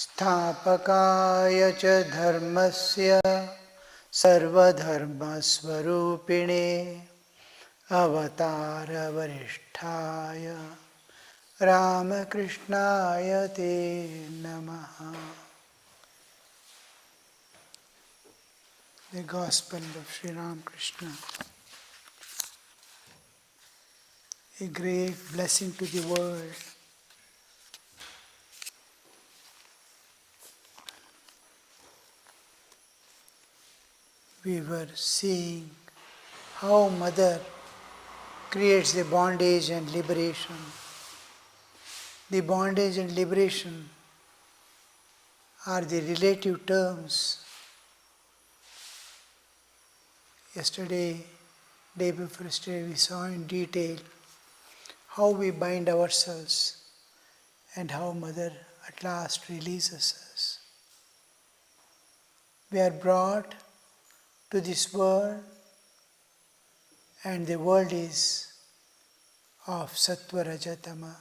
स्थापकाय च धर्मस्य सर्वधर्मस्वरूपिणे अवतारवरिष्ठाय Ramakrishnaaya te namaha. The Gospel of Sri Ramakrishna. A great blessing to the world. We were seeing how Mother creates the bondage and liberation. The bondage and liberation are the relative terms. Yesterday, day before yesterday, we saw in detail how we bind ourselves and how Mother at last releases us. We are brought to this world, and the world is of Sattva Rajatama,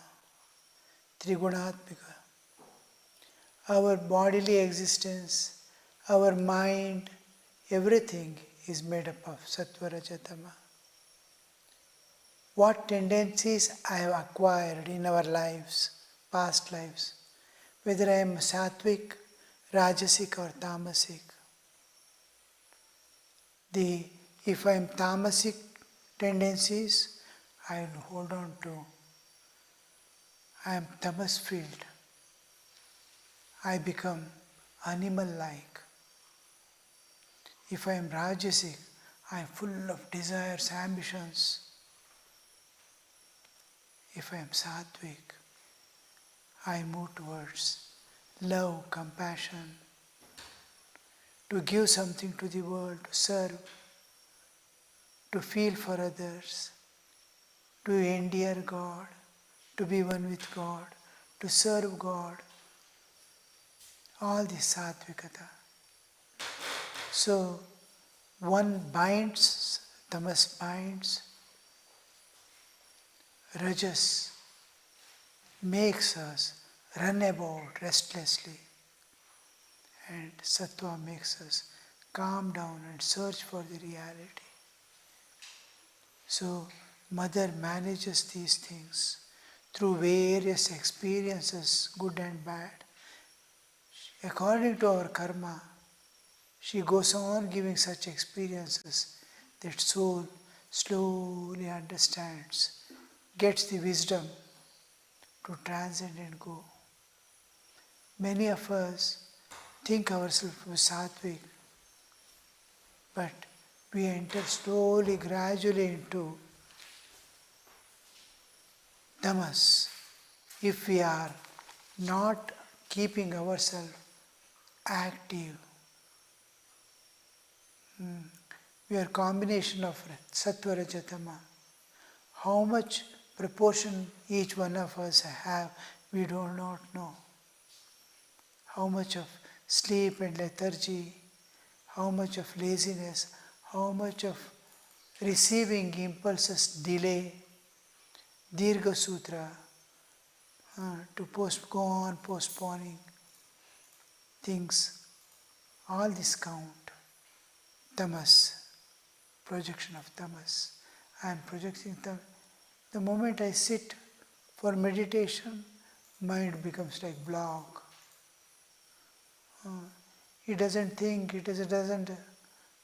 Trigunatmika. Our bodily existence, our mind, everything is made up of Sattva Rajatama. What tendencies I have acquired in our lives, past lives, whether I am Sattvic, Rajasic or Tamasic. If I am Tamasic tendencies, I will hold on to. I am tamas filled. I become animal-like. If I am Rajasic, I am full of desires, ambitions. If I am Sattvic, I move towards love, compassion, to give something to the world, to serve, to feel for others, to endear God, to be one with God, to serve God. All this Sattvikata. So, one binds, tamas binds, rajas makes us run about restlessly, and sattva makes us calm down and search for the reality. So, Mother manages these things through various experiences, good and bad. According to our karma, she goes on giving such experiences that soul slowly understands, gets the wisdom to transcend and go. Many of us think ourselves sattvic, but we enter slowly, gradually into tamas if we are not keeping ourselves active. We are a combination of sattva rajatama. How much proportion each one of us have, we do not know. How much of sleep and lethargy, how much of laziness, how much of receiving impulses delay, dirgha sutra, to go on postponing things, all this count. Tamas, projection of tamas. I am projecting tamas. The moment I sit for meditation, mind becomes like block. It doesn't think, it doesn't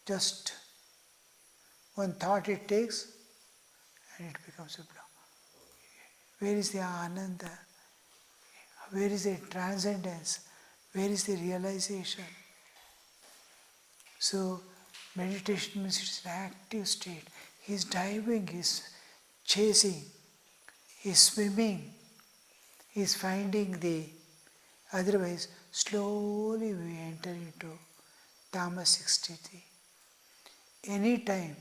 just one thought it takes and it becomes a block. Where is the ananda? Where is the transcendence? Where is the realization? So, meditation means it's an active state. He's diving, he's chasing, he's swimming, he's finding the. Otherwise, slowly we enter into tamasic sthiti. Any time,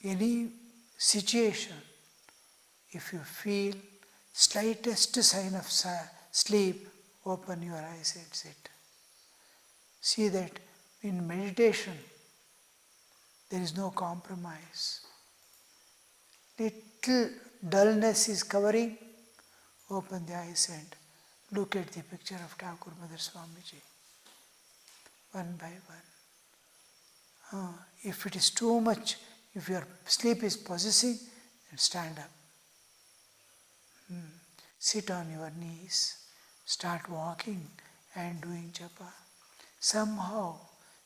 any situation, if you feel slightest sign of sleep, open your eyes and sit. See that in meditation, there is no compromise. Little dullness is covering, open the eyes and Look at the picture of Thakur Mother Swamiji, one by one. If it is too much, if your sleep is possessing, then stand up. Sit on your knees, start walking and doing japa. Somehow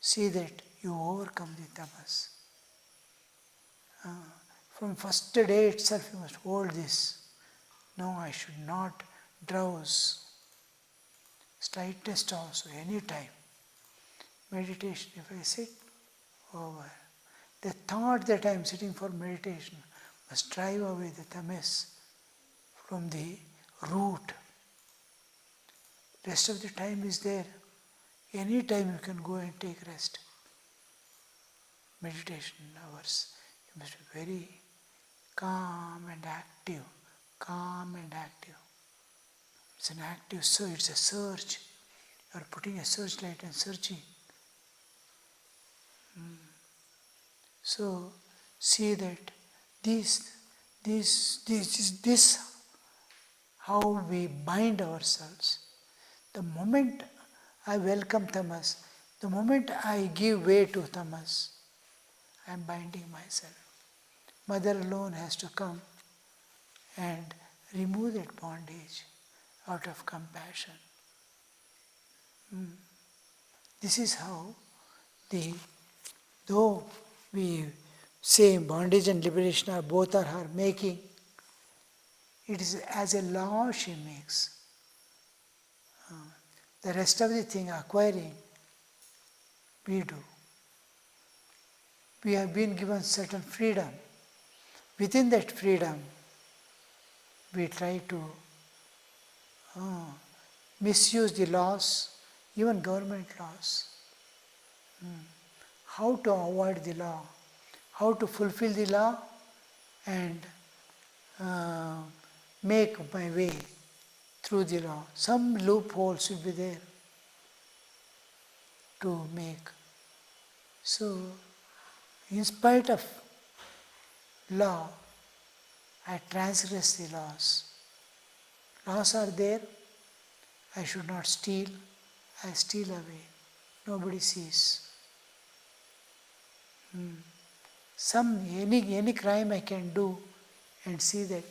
see that you overcome the tamas. From first day itself you must hold this. No, I should not drowse. Slightest also, any time. Meditation, if I sit, over. The thought that I am sitting for meditation must drive away the tamas from the root. Rest of the time is there. Any time you can go and take rest. Meditation hours. You must be very calm and active. Calm and active. It's an active search, it's a search. You are putting a searchlight and searching. So see that this how we bind ourselves. The moment I welcome tamas, the moment I give way to tamas, I am binding myself. Mother alone has to come and remove that bondage out of compassion. This is how though we say bondage and liberation are both are her making, it is as a law she makes. The rest of the thing acquiring, we do. We have been given certain freedom. Within that freedom, we try to misuse the laws, even government laws. How to avoid the law, how to fulfill the law and make my way through the law. Some loopholes will be there to make. So, in spite of law, I transgress the laws. Laws are there. I should not steal. I steal away. Nobody sees. Any crime I can do and see that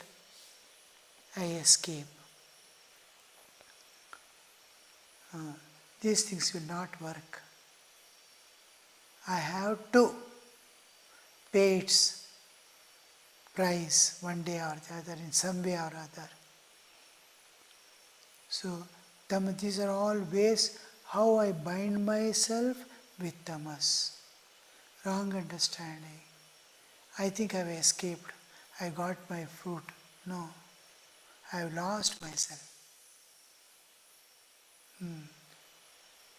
I escape. These things will not work. I have to pay its price one day or the other, in some way or other. So, these are all ways how I bind myself with tamas. Wrong understanding. I think I have escaped. I got my fruit. No, I have lost myself.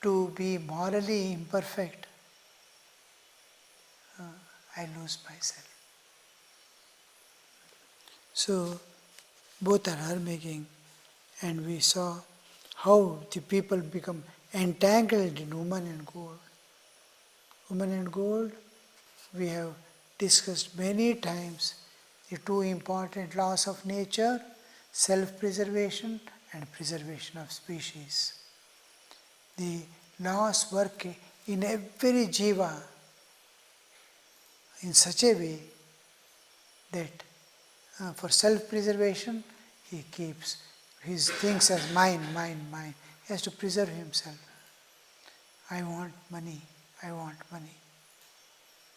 To be morally imperfect, I lose myself. So, both are her making, and we saw how the people become entangled in woman and gold. Woman and gold, we have discussed many times the two important laws of nature, self-preservation and preservation of species. The laws work in every jiva in such a way that for self-preservation he keeps his things as mine. He has to preserve himself. I want money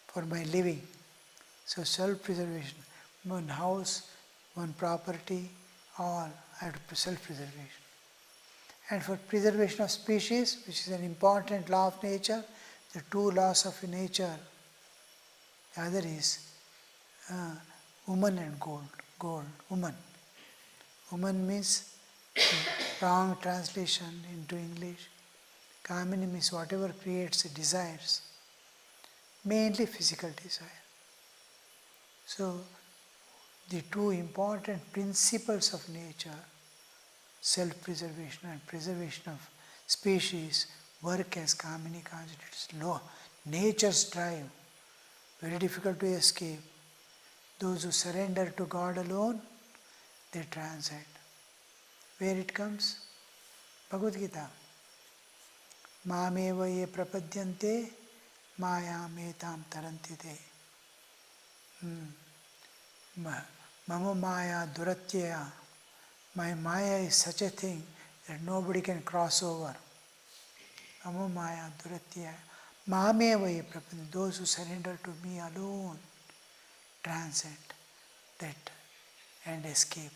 for my living. So self-preservation, one house, one property, all I have to self-preservation. And for preservation of species, which is an important law of nature, the two laws of nature, the other is woman and gold, woman. Woman means wrong translation into English. Kamini means whatever creates desires, mainly physical desire. So, the two important principles of nature, self-preservation and preservation of species, work as Kamini constitutes law, nature's drive, very difficult to escape. Those who surrender to God alone, they transcend. Where it comes? Bhagavad Gita. Mameva ye prapadyante mayam etam tarantite. Mama maya duratyaya. My maya is such a thing that nobody can cross over. Mama maya duratyaya. Mameva ye prapadyante. Those who surrender to me alone transcend that and escape.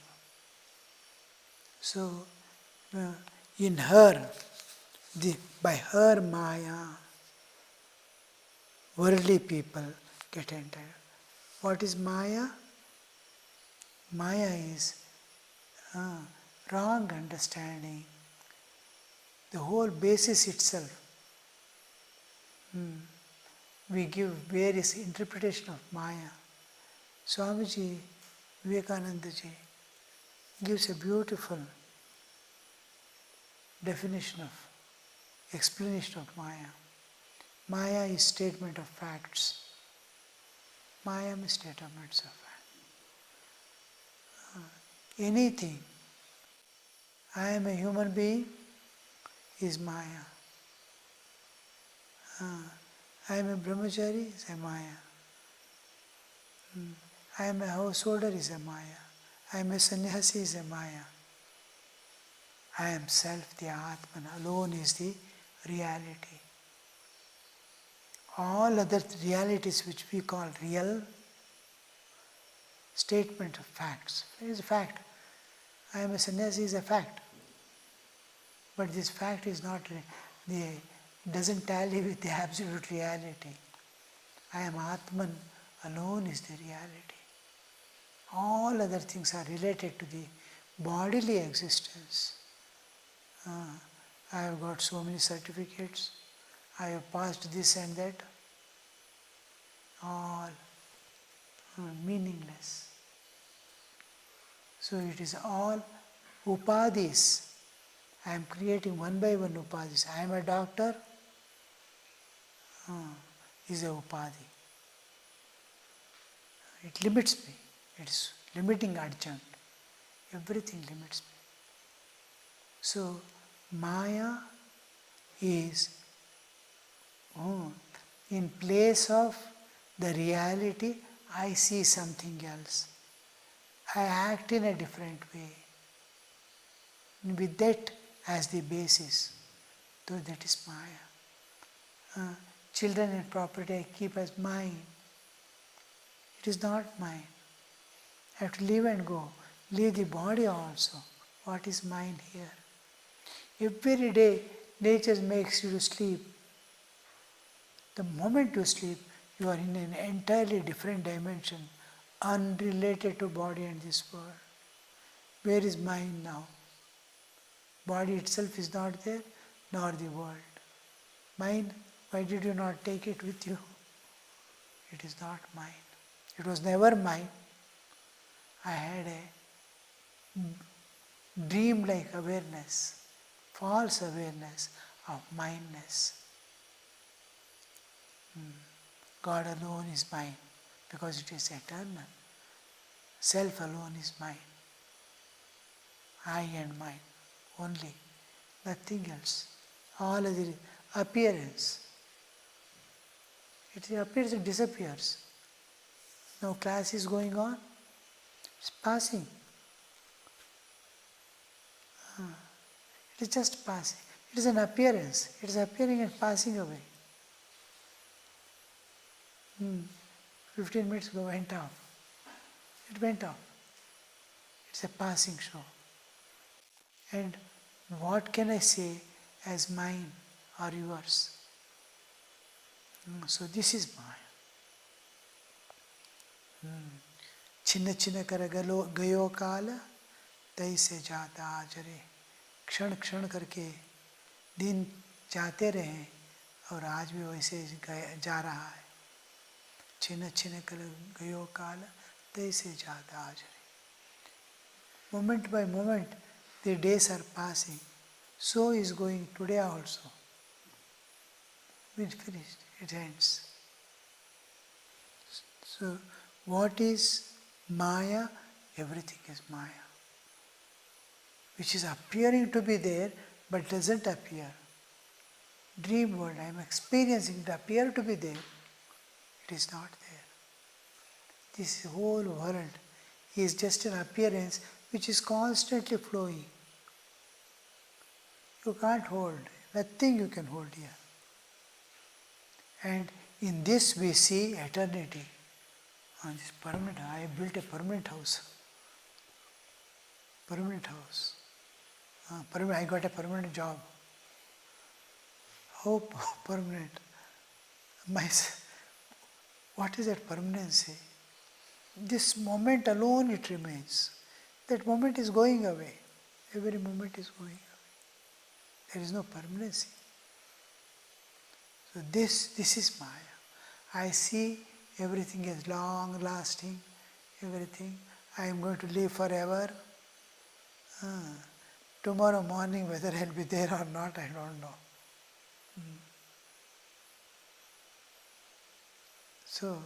So, in her, by her maya, worldly people get entered. What is maya? Maya is wrong understanding. The whole basis itself. We give various interpretation of maya. Swamiji, Vinayakanandaji gives a beautiful definition of, explanation of maya. Maya is statement of facts. Maya is statements of facts. Anything, I am a human being, is maya. I am a brahmachari, is a maya. I am a householder, is a maya. I am a sannyasi, is a maya. I am self, the Atman, alone is the reality. All other realities which we call real, statement of facts. It is a fact. I am a sannyasi is a fact. But this fact is not, doesn't tally with the absolute reality. I am Atman, alone is the reality. All other things are related to the bodily existence. I have got so many certificates, I have passed this and that, all meaningless. So it is all upadhis. I am creating one by one upadhis. I am a doctor, is a upadhi. It limits me. It is limiting adjunct. Everything limits me. So Maya is in place of the reality, I see something else. I act in a different way. With that as the basis, though that is Maya. Children and property I keep as mine. It is not mine. I have to live and go. Leave the body also. What is mine here? Every day, nature makes you to sleep. The moment you sleep, you are in an entirely different dimension, unrelated to body and this world. Where is mind now? Body itself is not there, nor the world. Mind, why did you not take it with you? It is not mine. It was never mine. I had a dream-like awareness, false awareness of mindness. God alone is mine because it is eternal. Self alone is mine. I and mine only, nothing else. All other appearance. It appears and disappears. Now class is going on, it's passing. It is just passing. It is an appearance. It is appearing and passing away. 15 minutes ago went off. It went off. It's a passing show. And what can I say as mine or yours? So this is mine. Chinna chinna kara gayo kala तैसे जाता आजरे क्षण क्षण करके दिन जाते रहे और आज भी वैसे जा रहा है छिन छिन कर गयो काल तैसे जाता आजरे moment by moment the days are passing so is going today also it's finished it ends so what is Maya everything is Maya which is appearing to be there, but doesn't appear. Dream world, I am experiencing it, appear to be there. It is not there. This whole world is just an appearance which is constantly flowing. You can't hold, nothing you can hold here. And in this we see eternity. On this permanent, I built a permanent house. Permanent house. I got a permanent job. How permanent? What is that permanency? This moment alone it remains. That moment is going away. Every moment is going away. There is no permanency. So this is Maya. I see everything is long lasting, everything. I am going to live forever. Tomorrow morning whether I'll be there or not, I don't know. So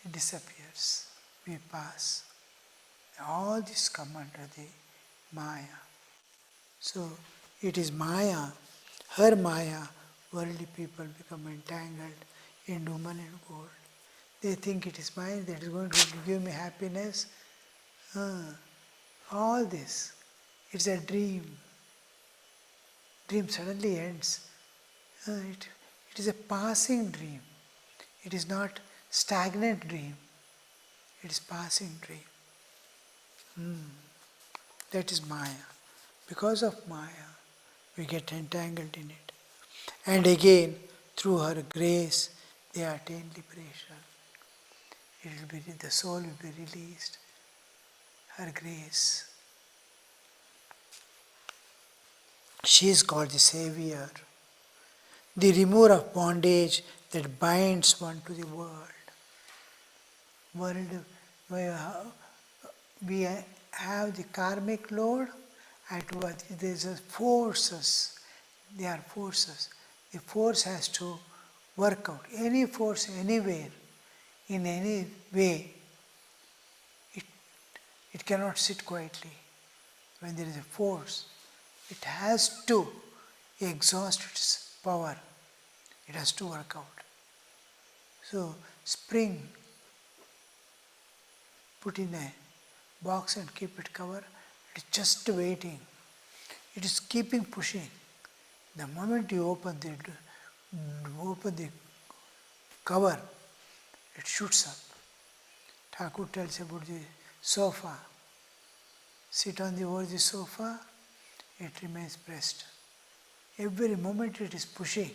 it disappears. We pass. All this come under the Maya. So it is Maya, her Maya, worldly people become entangled in woman and gold. They think it is mine, that is going to give me happiness. All this, it's a dream. Dream suddenly ends. It is a passing dream. It is not stagnant dream. It is passing dream. That is Maya. Because of Maya, we get entangled in it. And again, through her grace, they attain liberation. The soul will be released. Her grace. She is called the Savior, the remover of bondage that binds one to the world. We have the karmic load, there is forces. They are forces. The force has to work out. Any force anywhere, in any way, it cannot sit quietly. When there is a force, it has to exhaust its power. It has to work out. So, spring, put in a box and keep it covered, it is just waiting. It is keeping pushing. The moment you open the cover, it shoots up. Thakur tells about the sofa. Sit over the sofa, it remains pressed. Every moment it is pushing.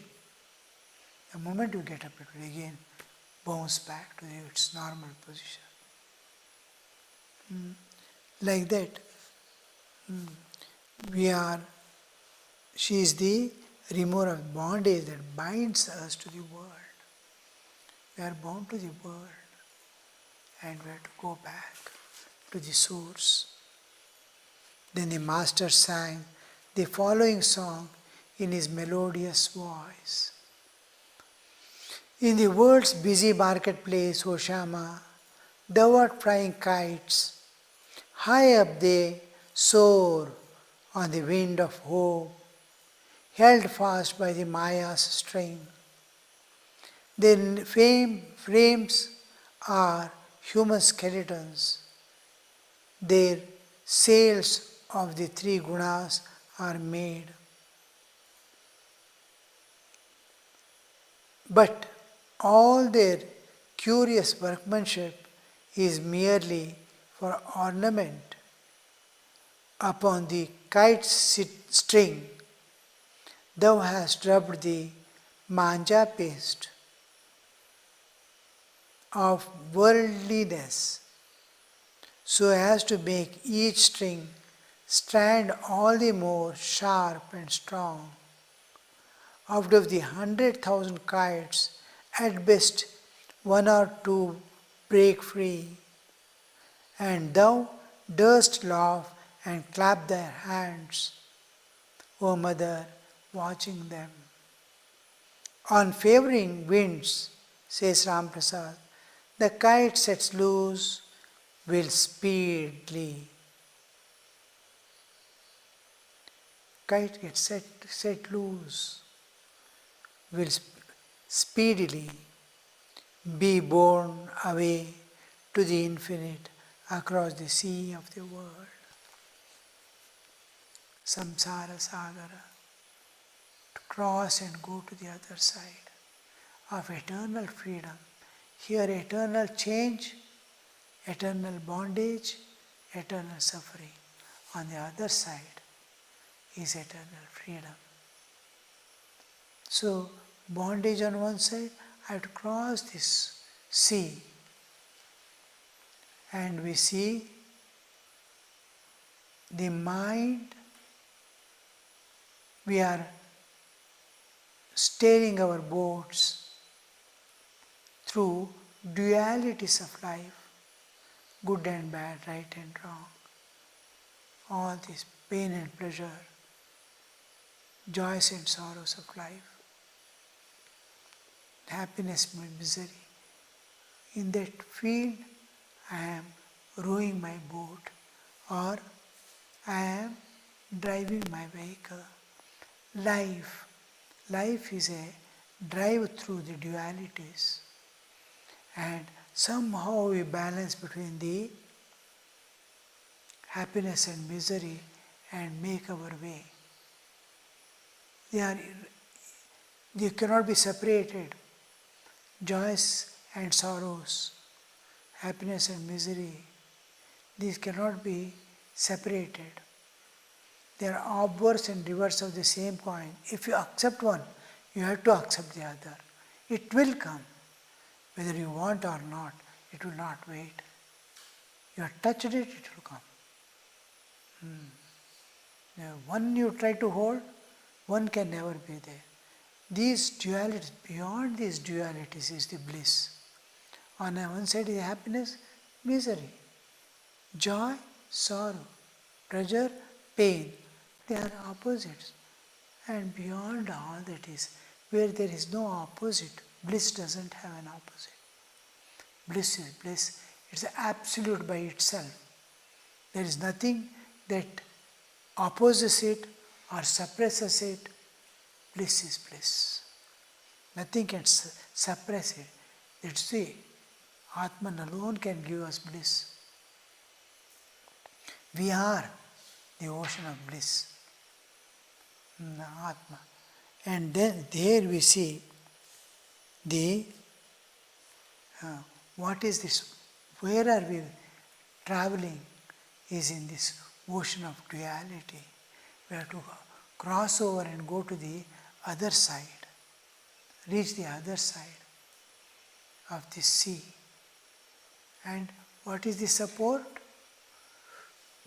The moment you get up, it will again bounce back to its normal position. Like that, she is the remover of bondage that binds us to the world. We are bound to the world and we have to go back to the source. Then the master sang the following song in his melodious voice. In the world's busy marketplace, O Shama, thou art flying kites. High up they soar on the wind of hope, held fast by the Maya's string. Their frames are human skeletons. Their sails of the three gunas are made. But all their curious workmanship is merely for ornament. Upon the kite's string, thou hast rubbed the manja paste of worldliness, so as to make each string stand all the more sharp and strong. Out of the 100,000 kites, at best 1 or 2 break free, and thou dost laugh and clap thy hands, O Mother, watching them. On favouring winds, says Ramprasad, the kite sets loose will speedily. kite gets set loose, will speedily be borne away to the infinite across the sea of the world. Samsara Sagara, to cross and go to the other side of eternal freedom. Here eternal change, eternal bondage, eternal suffering. On the other side is eternal freedom. So bondage on one side, I have to cross this sea, and we see the mind, we are steering our boats through dualities of life, good and bad, right and wrong, all this pain and pleasure, joys and sorrows of life, happiness and misery. In that field, I am rowing my boat, or I am driving my vehicle. Life is a drive through the dualities, and somehow we balance between the happiness and misery and make our way. They cannot be separated. Joys and sorrows, happiness and misery, these cannot be separated. They are obverse and reverse of the same coin. If you accept one, you have to accept the other. It will come. Whether you want or not, it will not wait. You have touched it, it will come. Now, one you try to hold, one can never be there. These dualities, beyond these dualities is the bliss. On one side is happiness, misery, joy, sorrow, pleasure, pain. They are opposites. And beyond all that is, where there is no opposite, bliss doesn't have an opposite. Bliss is bliss. It's absolute by itself. There is nothing that opposes it or suppresses it. Bliss is bliss. Nothing can suppress it. That's the Atman alone can give us bliss. We are the ocean of bliss, the Atma. And then there we see the what is this? Where are we traveling? Is in this ocean of duality. We have to cross over and go to the other side, reach the other side of the sea. And what is the support?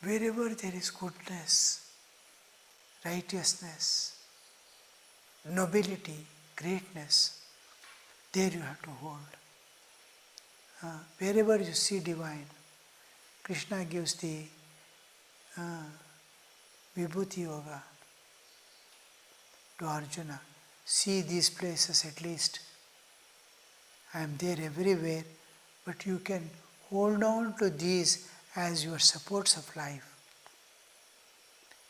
Wherever there is goodness, righteousness, nobility, greatness, there you have to hold. Wherever you see divine, Krishna gives the Vibhuti Yoga to Arjuna. See these places at least. I am there everywhere, but you can hold on to these as your supports of life.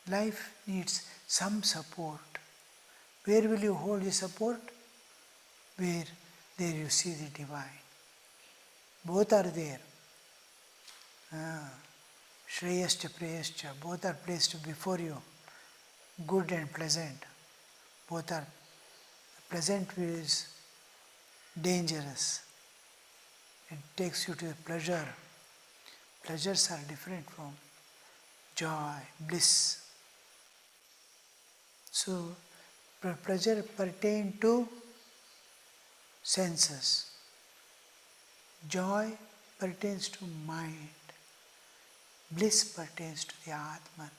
Life needs some support. Where will you hold the support? Where there you see the divine. Both are there. Shreyascha, Preyascha, both are placed before you. Good and pleasant. Both are. Pleasant is dangerous. It takes you to pleasure. Pleasures are different from joy, bliss. So, pleasure pertains to senses. Joy pertains to mind. Bliss pertains to the Atman.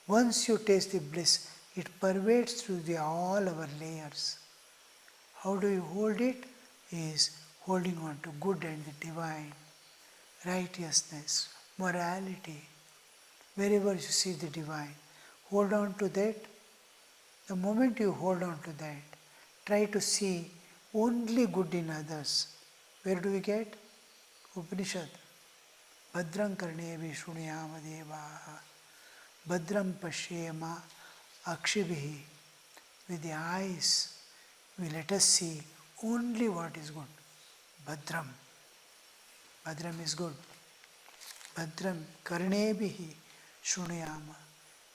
Once you taste the bliss, it pervades through all our layers. How do you hold it? Is holding on to good and the divine, righteousness, morality. Wherever you see the divine, hold on to that. The moment you hold on to that, try to see only good in others. Where do we get? Upanishad. Bhadram karnevi shunyama devaha. Badram Pashyema Akshibhihi. With the eyes, we let us see only what is good. Badram. Badram is good. Badram Karnebihi Shunayama.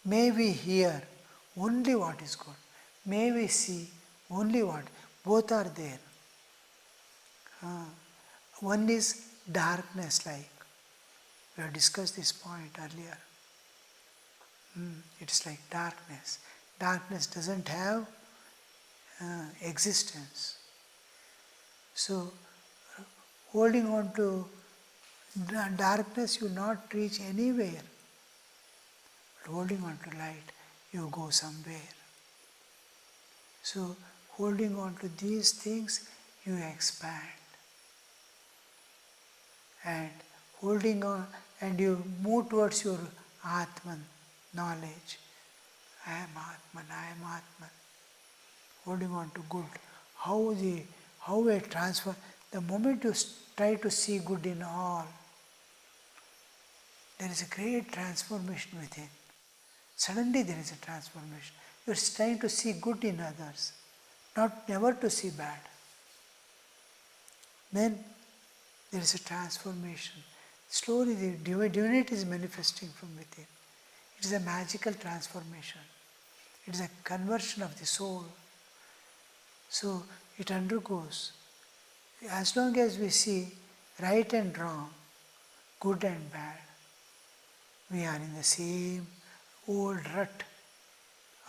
May we hear only what is good. May we see only what. Both are there. One is darkness, like we have discussed this point earlier. It's like darkness. Darkness doesn't have existence. So, holding on to darkness, you will not reach anywhere. But holding on to light, you go somewhere. So, holding on to these things, you expand. And holding on, and you move towards your Atman, knowledge. I am Atman, I am Atman. Holding on to good. How a transfer, the moment you try to see good in all, there is a great transformation within. Suddenly there is a transformation. You are trying to see good in others, never to see bad. Then there is a transformation. Slowly the divinity is manifesting from within. It is a magical transformation. It is a conversion of the soul. So it undergoes. As long as we see right and wrong, good and bad, we are in the same old rut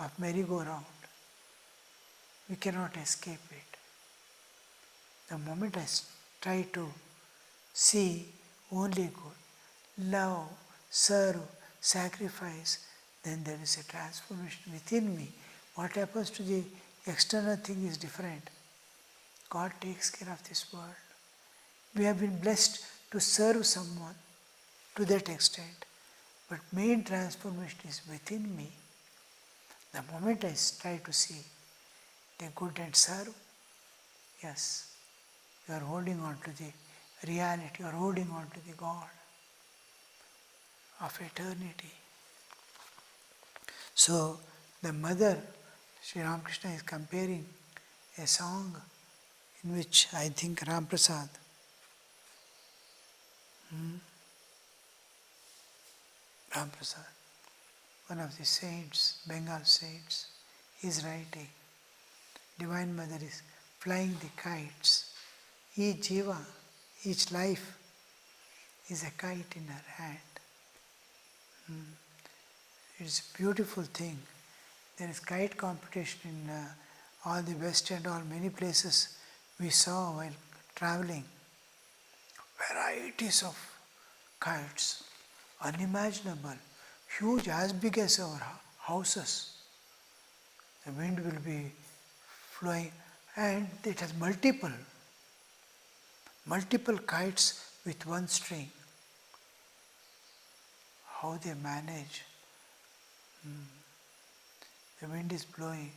of merry-go-round. We cannot escape it. The moment I try to see only good, love, serve, sacrifice, then there is a transformation within me. What happens to the external thing is different. God takes care of this world. We have been blessed to serve someone to that extent. But main transformation is within me. The moment I try to see the good and serve, yes, you are holding on to the reality, you are holding on to the God of eternity. So the mother, Sri Ramakrishna is comparing a song in which I think Ram Prasad, one of the saints, Bengal saints, is writing. Divine Mother is flying the kites. Each jiva, each life is a kite in her hand. It's a beautiful thing. There is kite competition in all the West and all many places we saw while traveling. Varieties of kites, unimaginable, huge, as big as our houses. The wind will be flowing, and it has multiple kites with one string. How they manage. The wind is blowing,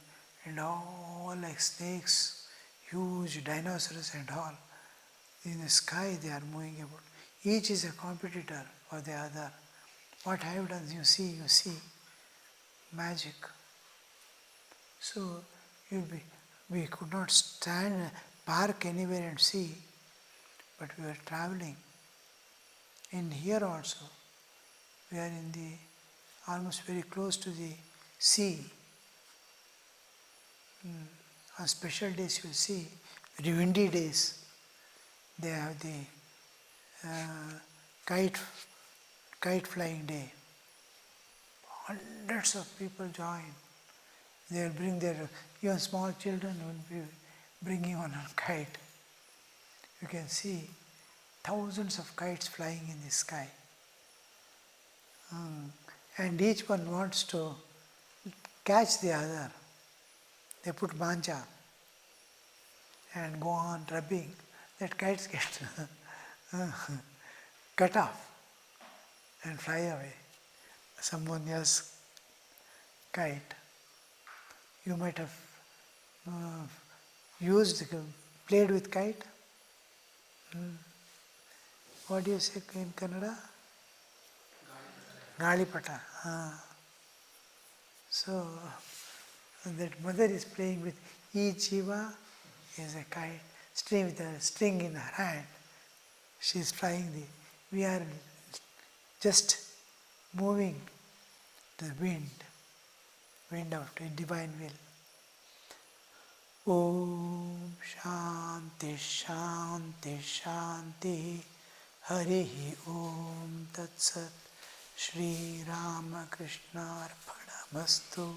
and all like snakes, huge dinosaurs and all. In the sky they are moving about. Each is a competitor for the other. What I have done, you see, magic. So we could not park anywhere and see, but we were traveling. In here also, we are in the almost very close to the sea. On special days you will see, very windy days, they have the kite flying day. Hundreds of people join. They will bring even small children will be bringing on a kite. You can see thousands of kites flying in the sky. And each one wants to catch the other. They put manja and go on rubbing. That kites get cut off and fly away. Someone else's kite. You might have played with kite. What do you say in Kannada? Galipata. So that mother is playing with each jiva is a kite, string with a string in her hand. She is flying the. We are just moving the wind of divine will. Om Shanti Shanti Shanti Harihi Om Tat Sat Shri Ramakrishna Arpanamastu.